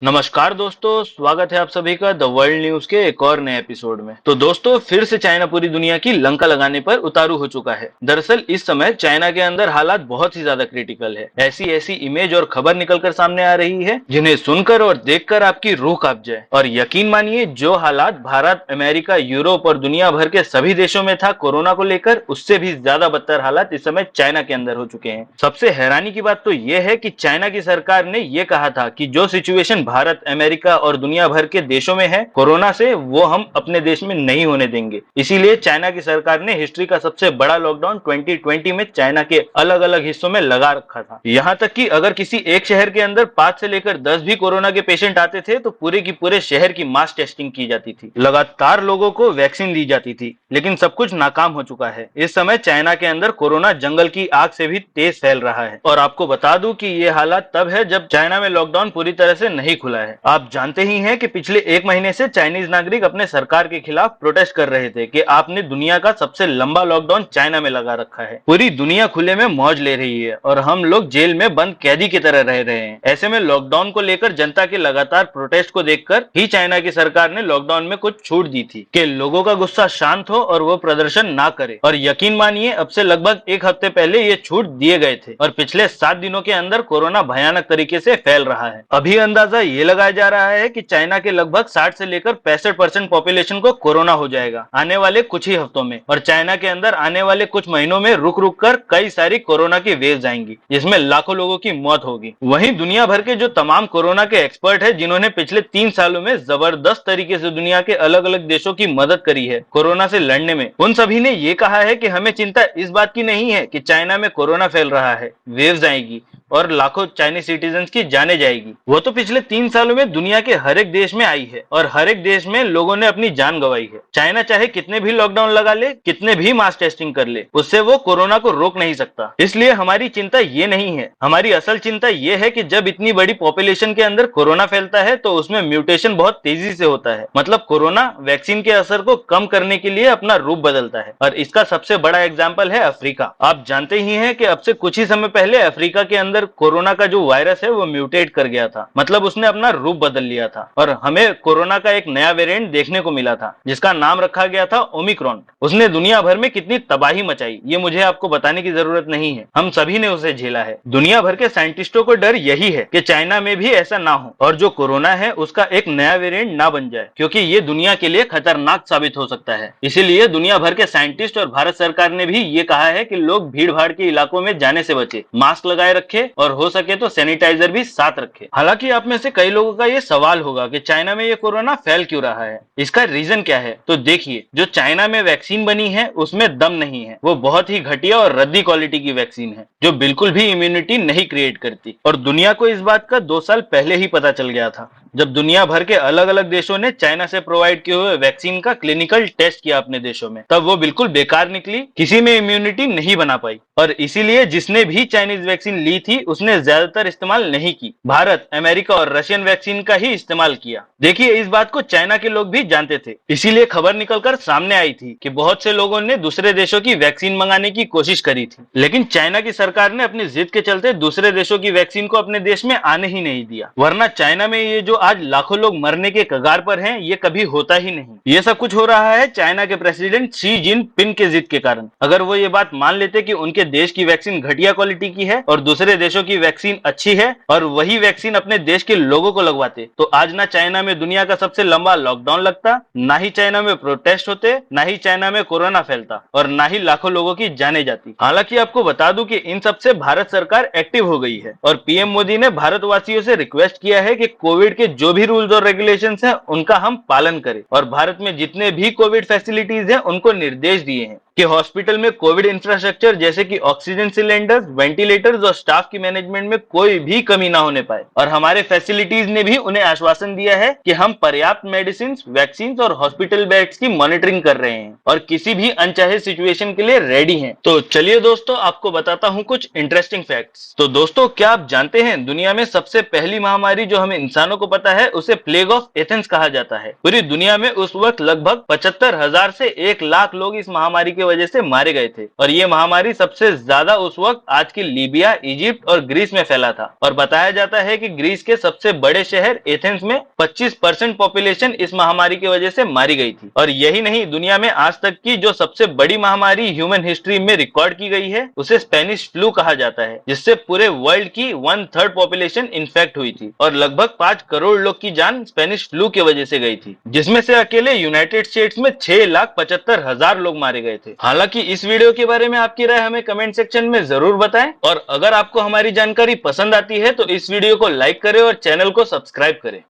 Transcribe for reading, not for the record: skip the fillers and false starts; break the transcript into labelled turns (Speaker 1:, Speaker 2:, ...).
Speaker 1: नमस्कार दोस्तों, स्वागत है आप सभी का द वर्ल्ड न्यूज के एक और नए एपिसोड में। तो दोस्तों, फिर से चाइना पूरी दुनिया की लंका लगाने पर उतारू हो चुका है। दरअसल इस समय चाइना के अंदर हालात बहुत ही ज्यादा क्रिटिकल है। ऐसी ऐसी इमेज और खबर निकलकर सामने आ रही है जिन्हें सुनकर और देखकर आपकी रूह कांप जाए। और यकीन मानिए, जो हालात भारत, अमेरिका, यूरोप और दुनिया भर के सभी देशों में था कोरोना को लेकर, उससे भी ज्यादा बदतर हालात इस समय चाइना के अंदर हो चुके हैं। सबसे हैरानी की बात तो यह है कि चाइना की सरकार ने यह कहा था कि जो सिचुएशन भारत, अमेरिका और दुनिया भर के देशों में है कोरोना से, वो हम अपने देश में नहीं होने देंगे। इसीलिए चाइना की सरकार ने हिस्ट्री का सबसे बड़ा लॉकडाउन 2020 में चाइना के अलग अलग हिस्सों में लगा रखा था। यहाँ तक कि अगर किसी एक शहर के अंदर 5 से लेकर 10 भी कोरोना के पेशेंट आते थे तो पूरे की पूरे शहर की मास टेस्टिंग की जाती थी, लगातार लोगों को वैक्सीन दी जाती थी, लेकिन सब कुछ नाकाम हो चुका है। इस समय चाइना के अंदर कोरोना जंगल की आग से भी तेज फैल रहा है। और आपको बता दूं कि ये हालात तब है जब चाइना में लॉकडाउन पूरी तरह से नहीं खुला है। आप जानते ही हैं कि पिछले एक महीने से चाइनीज नागरिक अपने सरकार के खिलाफ प्रोटेस्ट कर रहे थे कि आपने दुनिया का सबसे लंबा लॉकडाउन चाइना में लगा रखा है, पूरी दुनिया खुले में मौज ले रही है और हम लोग जेल में बंद कैदी की तरह रह रहे हैं। ऐसे में लॉकडाउन को लेकर जनता के लगातार प्रोटेस्ट को देखकर ही चाइना की सरकार ने लॉकडाउन में कुछ छूट दी थी कि लोगों का गुस्सा शांत हो और वो प्रदर्शन ना करे। और यकीन मानिए, अब से लगभग एक हफ्ते पहले ये छूट दिए गए थे और पिछले 7 दिनों के अंदर कोरोना भयानक तरीके से फैल रहा है। अभी अंदाजा ये लगाया जा रहा है कि चाइना के लगभग 60 से लेकर 65% पॉपुलेशन को कोरोना हो जाएगा आने वाले कुछ ही हफ्तों में। और चाइना के अंदर आने वाले कुछ महीनों में रुक रुक कर कई सारी कोरोना की वेव्स आएंगी, जिसमें लाखों लोगों की मौत होगी। वहीं दुनिया भर के जो तमाम कोरोना के एक्सपर्ट हैं, जिन्होंने पिछले 3 सालों में जबरदस्त तरीके से दुनिया के अलग अलग देशों की मदद करी है कोरोना से लड़ने में, उन सभी ने ये कहा है कि हमें चिंता इस बात की नहीं है कि चाइना में कोरोना फैल रहा है, वेव्स आएगी और लाखों चाइनीज सिटीजन्स की जाने जाएगी। वो तो पिछले 3 सालों में दुनिया के हर एक देश में आई है और हर एक देश में लोगों ने अपनी जान गंवाई है। चाइना चाहे कितने भी लॉकडाउन लगा ले, कितने भी मास टेस्टिंग कर ले, उससे वो कोरोना को रोक नहीं सकता। इसलिए हमारी चिंता ये नहीं है। हमारी असल चिंता ये है कि जब इतनी बड़ी पॉपुलेशन के अंदर कोरोना फैलता है तो उसमें म्यूटेशन बहुत तेजी से होता है। मतलब कोरोना वैक्सीन के असर को कम करने के लिए अपना रूप बदलता है। और इसका सबसे बड़ा एग्जाम्पल है अफ्रीका। आप जानते ही हैं कि अब से कुछ ही समय पहले अफ्रीका के अंदर कोरोना का जो वायरस है वो म्यूटेट कर गया था, मतलब उसने अपना रूप बदल लिया था और हमें कोरोना का एक नया वेरिएंट देखने को मिला था जिसका नाम रखा गया था ओमिक्रॉन। उसने दुनिया भर में कितनी तबाही मचाई ये मुझे आपको बताने की जरूरत नहीं है, हम सभी ने उसे झेला है। दुनिया भर के साइंटिस्टों को डर यही है कि चाइना में भी ऐसा ना हो और जो कोरोना है उसका एक नया वेरिएंट ना बन जाए, क्योंकि ये दुनिया के लिए खतरनाक साबित हो सकता है। इसीलिए दुनिया भर के साइंटिस्ट और भारत सरकार ने भी ये कहा है कि लोग भीड़ भाड़ के इलाकों में जाने से बचे, मास्क लगाए रखे और हो सके तो सैनिटाइजर भी साथ रखे। हालांकि आप में से कई लोगों का ये सवाल होगा कि चाइना में ये कोरोना फैल क्यों रहा है, इसका रीजन क्या है। तो देखिए, जो चाइना में वैक्सीन बनी है उसमें दम नहीं है, वो बहुत ही घटिया और रद्दी क्वालिटी की वैक्सीन है जो बिल्कुल भी इम्यूनिटी नहीं क्रिएट करती। और दुनिया को इस बात का 2 साल पहले ही पता चल गया था जब दुनिया भर के अलग अलग देशों ने चाइना से प्रोवाइड किए हुए वैक्सीन का क्लिनिकल टेस्ट किया अपने देशों में, तब वो बिल्कुल बेकार निकली, किसी में इम्यूनिटी नहीं बना पाई। और इसीलिए जिसने भी चाइनीज वैक्सीन ली थी उसने ज्यादातर इस्तेमाल नहीं की, भारत, अमेरिका और रशियन वैक्सीन का ही इस्तेमाल किया। देखिए, इस बात को चाइना के लोग भी जानते थे, इसीलिए खबर निकलकर सामने आई थी कि बहुत से लोगों ने दूसरे देशों की वैक्सीन मंगाने की कोशिश करी थी, लेकिन चाइना की सरकार ने अपनी जिद के चलते दूसरे देशों की वैक्सीन को अपने देश में आने ही नहीं दिया। वरना चाइना में ये जो आज लाखों लोग मरने के कगार पर हैं, ये कभी होता ही नहीं। ये सब कुछ हो रहा है चाइना के प्रेसिडेंट शी जिनपिंग के जिद के कारण। अगर वो ये बात मान लेते कि उनके देश की वैक्सीन घटिया क्वालिटी की है और दूसरे देशों की वैक्सीन अच्छी है और वही वैक्सीन अपने देश के लोगों को लगवाते, तो आज ना चाइना में दुनिया का सबसे लंबा लॉकडाउन लगता, ना ही चाइना में प्रोटेस्ट होते, ना ही चाइना में कोरोना फैलता और ना ही लाखों लोगों की जाने जाती। हालांकि आपको बता दूं कि इन सब से भारत सरकार एक्टिव हो गई है और पीएम मोदी ने भारतवासियों से रिक्वेस्ट किया है कि कोविड के जो भी रूल्स और रेगुलेशंस हैं उनका हम पालन करें और भारत में जितने भी कोविड फैसिलिटीज हैं उनको निर्देश दिए हैं कि हॉस्पिटल में कोविड इंफ्रास्ट्रक्चर जैसे कि ऑक्सीजन सिलेंडर्स, वेंटिलेटर्स और स्टाफ की मैनेजमेंट में कोई भी कमी ना होने पाए। और हमारे फैसिलिटीज ने भी उन्हें आश्वासन दिया है कि हम पर्याप्त मेडिसिन, वैक्सीन और हॉस्पिटल बेड्स की मॉनिटरिंग कर रहे हैं और किसी भी अनचाहे सिचुएशन के लिए रेडी हैं। तो चलिए दोस्तों, आपको बताता हूँ कुछ इंटरेस्टिंग फैक्ट्स। तो दोस्तों, क्या आप जानते हैं दुनिया में सबसे पहली महामारी जो हमें इंसानों को पता है उसे प्लेग ऑफ एथेंस कहा जाता है। पूरी दुनिया में उस वक्त लगभग 75,000 से 1 लाख लोग इस महामारी के वजह से मारे गए थे और ये महामारी सबसे ज्यादा उस वक्त आज की लीबिया, इजिप्ट और ग्रीस में फैला था। और बताया जाता है कि ग्रीस के सबसे बड़े शहर एथेंस में 25% पॉपुलेशन इस महामारी की वजह से मारी गई थी। और यही नहीं, दुनिया में आज तक की जो सबसे बड़ी महामारी ह्यूमन हिस्ट्री में रिकॉर्ड की गई है उसे स्पेनिश फ्लू कहा जाता है, जिससे पूरे वर्ल्ड की 1/3 पॉपुलेशन इन्फेक्ट हुई थी और लगभग 5 करोड़ लोग की जान स्पेनिश फ्लू की वजह से गई थी, जिसमें से अकेले यूनाइटेड स्टेट्स में 6,75,000 लोग मारे गए थे। हालांकि इस वीडियो के बारे में आपकी राय हमें कमेंट सेक्शन में जरूर बताएं और अगर आपको हमारी जानकारी पसंद आती है तो इस वीडियो को लाइक करें और चैनल को सब्सक्राइब करें।